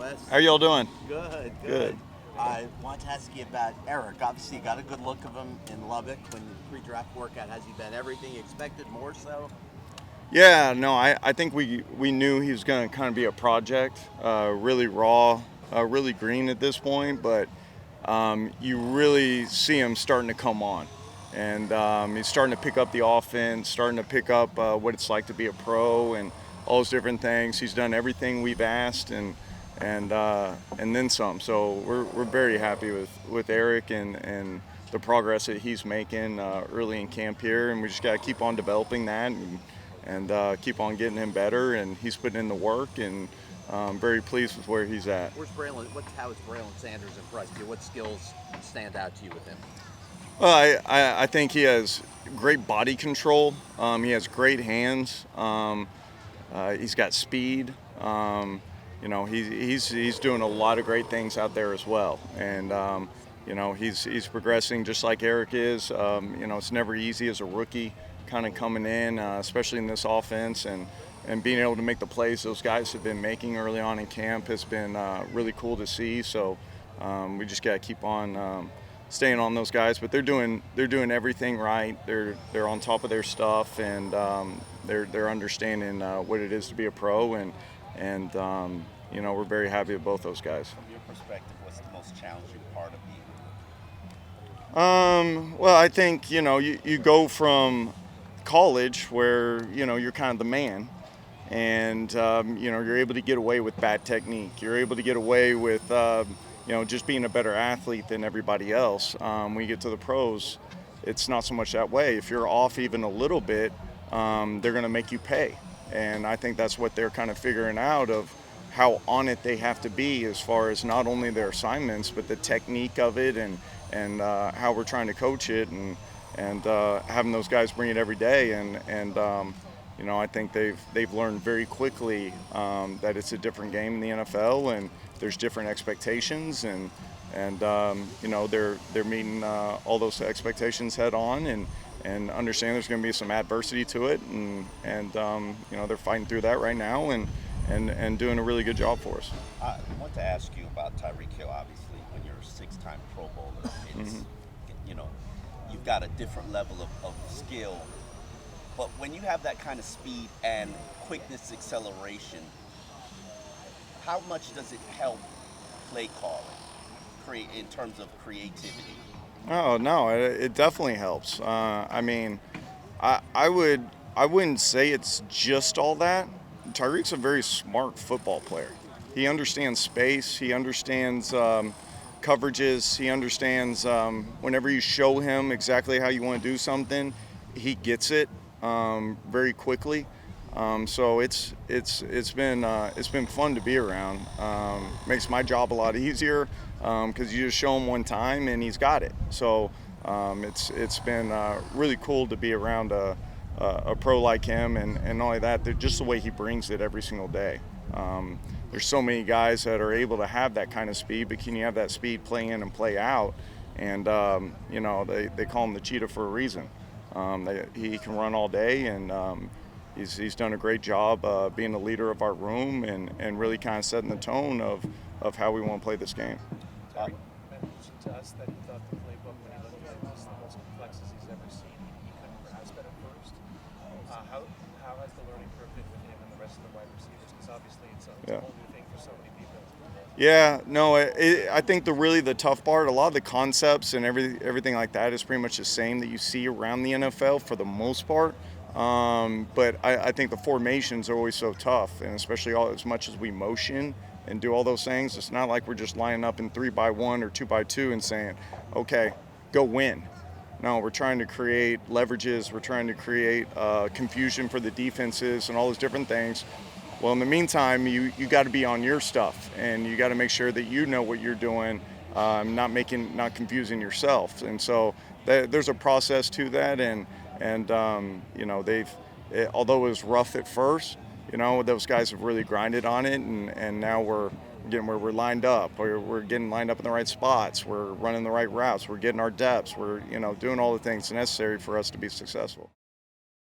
Wes. How y'all doing? Good. Good. I want to ask you about Eric. Obviously, you got a good look of him in Lubbock when the pre-draft workout. Has he been everything you expected, more so? Yeah, no, I think we knew he was going to kind of be a project, really raw, really green at this point, but you really see him starting to come on. And he's starting to pick up the offense, starting to pick up what it's like to be a pro and all those different things. He's done everything we've asked and then some. So we're very happy with Eric and the progress that he's making early in camp here, and we just got to keep on developing that and keep on getting him better. And he's putting in the work, and very pleased with where he's at. How is Braylon Sanders impressed you? What skills stand out to you with him? Well, I think he has great body control. He has great hands. He's got speed. He's doing a lot of great things out there as well. And he's progressing just like Eric is. It's never easy as a rookie kind of coming in, especially in this offense, and being able to make the plays those guys have been making early on in camp has been really cool to see. So we just got to keep on staying on those guys, but they're doing everything right. They're on top of their stuff, and they're understanding what it is to be a pro, and we're very happy with both those guys. From your perspective, what's the most challenging part of being? Well, I think you go from college where you're kind of the man, and you're able to get away with bad technique. You're able to get away with just being a better athlete than everybody else. When you get to the pros, it's not so much that way. If you're off even a little bit, they're going to make you pay. And I think that's what they're kind of figuring out, of how on it they have to be as far as not only their assignments, but the technique of it and how we're trying to coach it and having those guys bring it every day. And I think they've learned very quickly that it's a different game in the NFL, and there's different expectations, and they're meeting all those expectations head on, and understand there's going to be some adversity to it, and they're fighting through that right now, and doing a really good job for us. I want to ask you about Tyreek Hill. Obviously, when you're a six-time Pro Bowler, it's you've got a different level of skill. But when you have that kind of speed and quickness, acceleration, how much does it help play calling in terms of creativity? Oh no, it definitely helps. I wouldn't say it's just all that. Tyreek's a very smart football player. He understands space. He understands coverages. He understands whenever you show him exactly how you want to do something, he gets it very quickly. So it's been fun to be around. Makes my job a lot easier because you just show him one time and he's got it. So it's been really cool to be around a pro like him, and not only that, just the way he brings it every single day. There's so many guys that are able to have that kind of speed, but can you have that speed play in and play out? And they call him the cheetah for a reason. He can run all day, and he's done a great job being the leader of our room and really kind of setting the tone of how we want to play this game. Terry mentioned to us that he thought the playbook, when he looked at it, was the most complex as he's ever seen. He couldn't grasp it at first. How has the learning curve been with him and the rest of the wide receivers? Because obviously it's a whole new thing for so many people. Yeah, no, I think the tough part, a lot of the concepts and everything like that is pretty much the same that you see around the NFL for the most part. But I think the formations are always so tough, and especially as much as we motion and do all those things, it's not like we're just lining up in 3-by-1 or 2-by-2 and saying, okay, go win. No, we're trying to create leverages. We're trying to create confusion for the defenses and all those different things. Well, in the meantime, you got to be on your stuff, and you got to make sure that you know what you're doing, not confusing yourself. And so there's a process to that, and although it was rough at first, those guys have really grinded on it, and now we're getting where we're lined up. We're getting lined up in the right spots. We're running the right routes. We're getting our depths. We're doing all the things necessary for us to be successful.